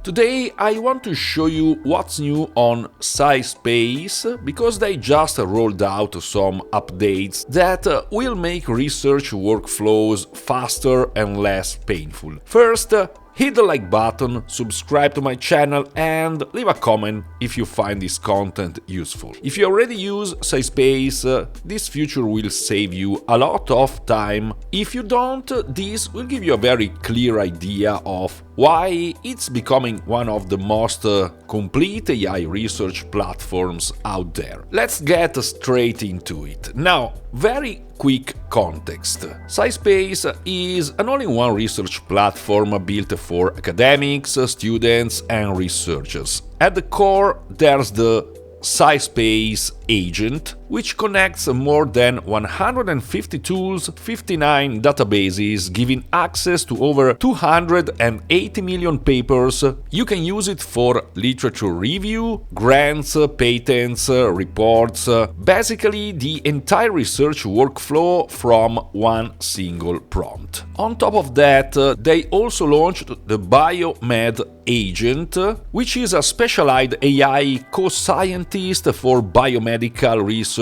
Today I want to show you what's new on SciSpace, because they just rolled out some updates that will make research workflows faster and less painful. First, hit the like button, subscribe to my channel and leave a comment if you find this content useful. If you already use SciSpace, this feature will save you a lot of time. If you don't, this will give you a very clear idea of why it's becoming one of the most complete AI research platforms out there. Let's get straight into it. Now, very quick context. SciSpace is an all-in-one research platform built for academics, students, and researchers. At the core, there's the SciSpace Agent, which connects more than 150 tools, 59 databases, giving access to over 280 million papers. You can use it for literature review, grants, patents, reports, basically the entire research workflow from one single prompt. On top of that, they also launched the Biomed Agent, which is a specialized AI co-scientist for biomedical research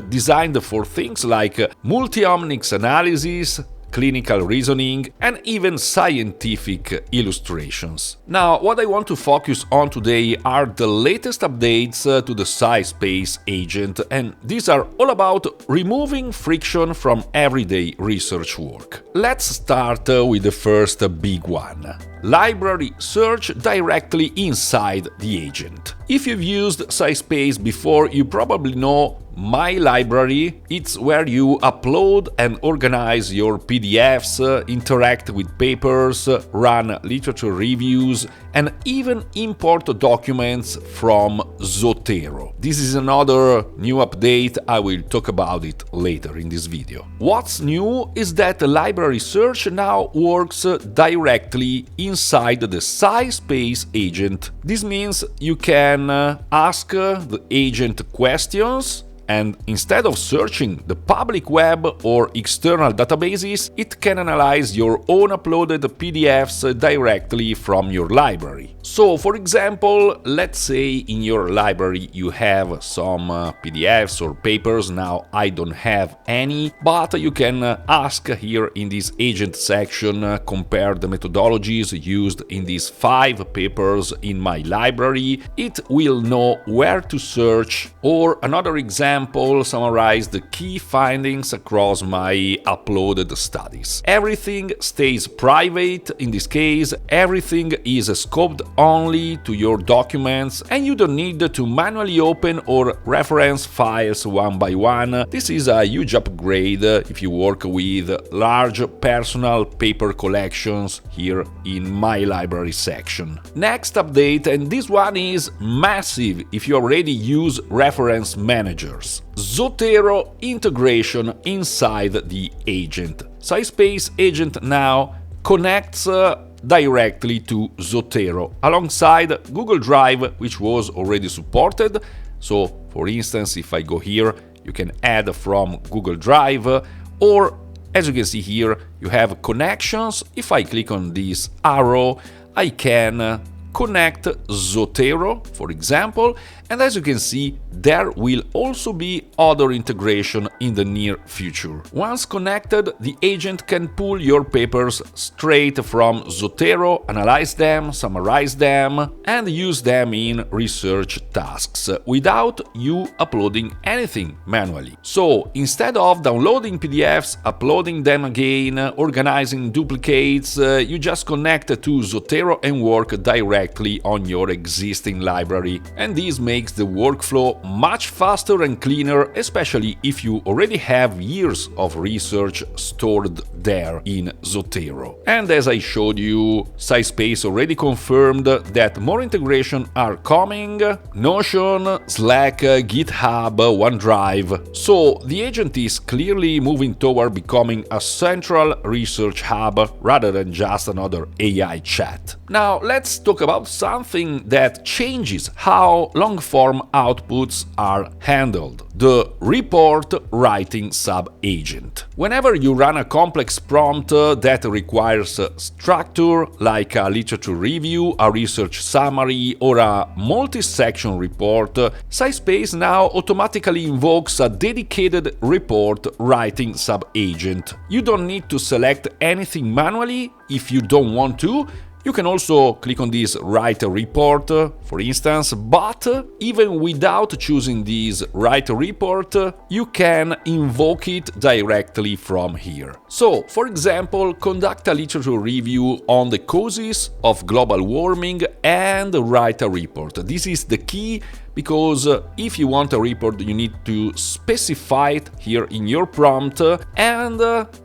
designed for things like multi-omics analysis, clinical reasoning, and even scientific illustrations. Now, what I want to focus on today are the latest updates to the SciSpace Agent, and these are all about removing friction from everyday research work. Let's start with the first big one. Library search directly inside the agent. If you've used SciSpace before, you probably know My Library. It's where you upload and organize your PDFs, interact with papers, run literature reviews, and even import documents from Zotero. This is another new update. I will talk about it later in this video. What's new is that the library search now works directly inside the SciSpace Agent. This means you can ask the agent questions, and instead of searching the public web or external databases, it can analyze your own uploaded PDFs directly from your library. So, for example, let's say in your library you have some PDFs or papers. Now I don't have any, but you can ask here in this agent section, compare the methodologies used in these 5 papers in my library. It will know where to search. Or another example, summarize the key findings across my uploaded studies. Everything stays private in this case, everything is scoped only to your documents, and you don't need to manually open or reference files one by one. This is a huge upgrade if you work with large personal paper collections here in My Library section. Next update, and this one is massive if you already use reference managers. Zotero Integration inside the agent. SciSpace Agent now connects directly to Zotero alongside Google Drive, which was already supported. So, for instance, if I go here, you can add from Google Drive, or as you can see here, you have connections. If I click on this arrow, I can connect Zotero, for example, and as you can see, there will also be other integration in the near future. Once connected, the agent can pull your papers straight from Zotero, analyze them, summarize them, and use them in research tasks without you uploading anything manually. So, instead of downloading PDFs, uploading them again, organizing duplicates, you just connect to Zotero and work directly on your existing library. And this makes the workflow much faster and cleaner, especially if you already have years of research stored there in Zotero. And as I showed you, SciSpace already confirmed that more integration are coming: Notion, Slack, GitHub, OneDrive. So the agent is clearly moving toward becoming a central research hub rather than just another AI chat. Now let's talk about something that changes how long form outputs are handled. The report writing sub-agent. Whenever you run a complex prompt that requires structure, like a literature review, a research summary, or a multi-section report, SciSpace now automatically invokes a dedicated report writing sub-agent. You don't need to select anything manually if you don't want to. You can also click on this Write a Report, for instance, but even without choosing this Write a Report, you can invoke it directly from here. So, for example, conduct a literature review on the causes of global warming and write a report. This is the key, because if you want a report, you need to specify it here in your prompt, and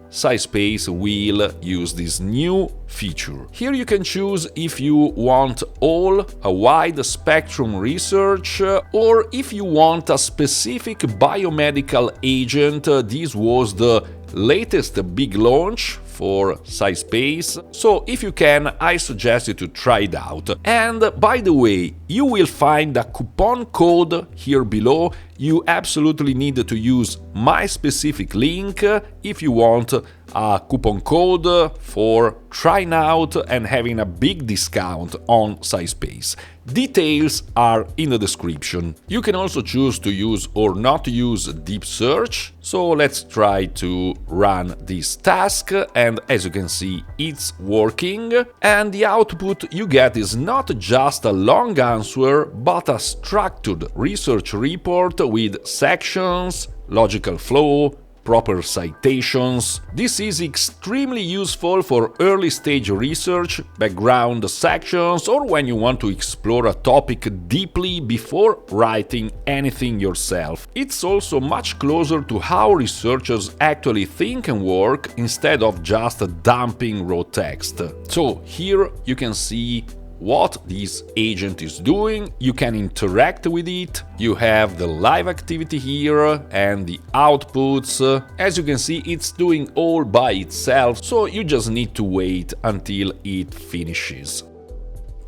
SciSpace will use this new feature. Here you can choose if you want a wide spectrum research, or if you want a specific biomedical agent. This was the latest big launch for SciSpace, so if you can, I suggest you to try it out. And by the way, you will find a coupon code here below. You absolutely need to use my specific link if you want a coupon code for trying out and having a big discount on SciSpace. Details are in the description. You can also choose to use or not to use deep search. So let's try to run this task, and as you can see, it's working. And the output you get is not just a long answer, but a structured research report with sections, logical flow, proper citations. This is extremely useful for early-stage research, background sections, or when you want to explore a topic deeply before writing anything yourself. It's also much closer to how researchers actually think and work, instead of just dumping raw text. So here you can see what this agent is doing. You can interact with it. You have the live activity here and the outputs. As you can see, it's doing all by itself, so you just need to wait until it finishes.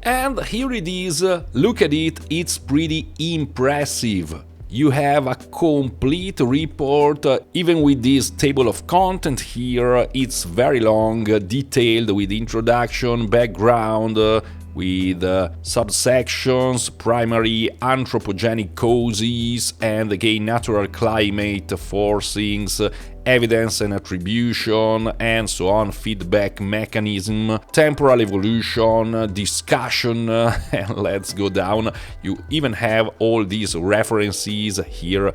And here it is. Look at it, it's pretty impressive. You have a complete report, even with this table of content here. It's very long, detailed, with introduction, background, with subsections, primary anthropogenic causes, and again natural climate forcings, evidence and attribution, and so on, feedback mechanism, temporal evolution, discussion, and let's go down. You even have all these references here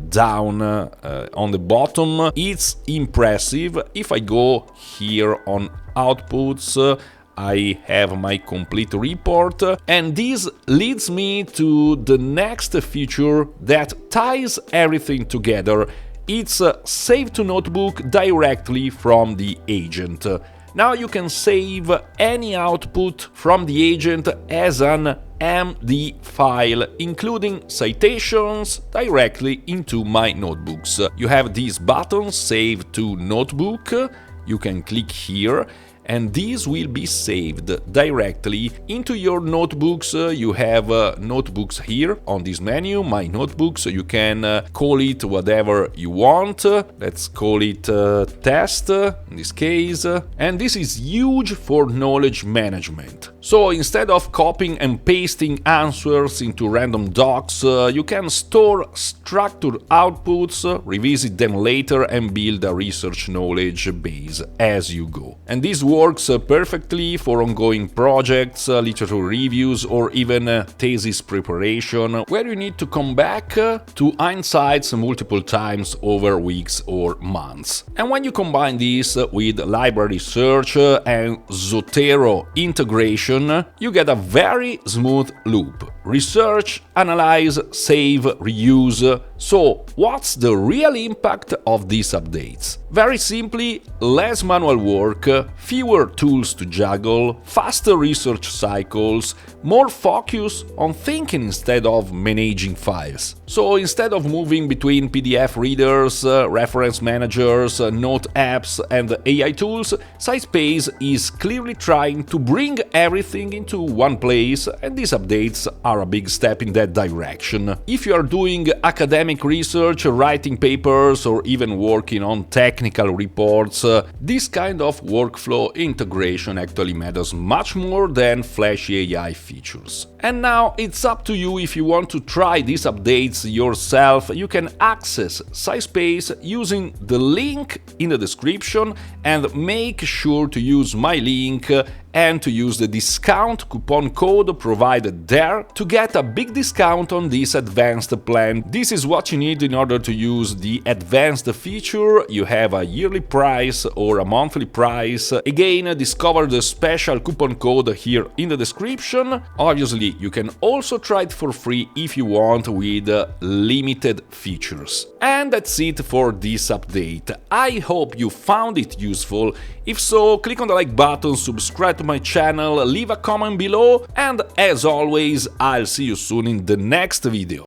down on the bottom. It's impressive. If I go here on outputs, I have my complete report, and this leads me to the next feature that ties everything together. It's Save to Notebook directly from the agent. Now you can save any output from the agent as an MD file, including citations, directly into my notebooks. You have this button, Save to Notebook. You can click here, and these will be saved directly into your notebooks. You have notebooks here on this menu, My Notebooks. You can call it whatever you want. Let's call it test in this case. And this is huge for knowledge management. So instead of copying and pasting answers into random docs, you can store structured outputs, revisit them later, and build a research knowledge base as you go. And this works perfectly for ongoing projects, literature reviews, or even thesis preparation, where you need to come back to insights multiple times over weeks or months. And when you combine this with library search and Zotero Integration, you get a very smooth loop. Research, analyze, save, reuse, So, what's the real impact of these updates? Very simply, less manual work, fewer tools to juggle, faster research cycles, more focus on thinking instead of managing files. So instead of moving between PDF readers, reference managers, note apps, and AI tools, SciSpace is clearly trying to bring everything into one place, and these updates are a big step in that direction. If you are doing academic research, writing papers, or even working on technical reports, this kind of workflow integration actually matters much more than flashy AI features. And now it's up to you. If you want to try these updates yourself, you can access SciSpace using the link in the description, and make sure to use my link and to use the discount coupon code provided there to get a big discount on this advanced plan. This is what you need in order to use the advanced feature. You have a yearly price or a monthly price. Again, discover the special coupon code here in the description. Obviously, you can also try it for free if you want with limited features. And that's it for this update. I hope you found it useful. If so, click on the like button, subscribe to my channel, leave a comment below, and as always, I'll see you soon in the next video.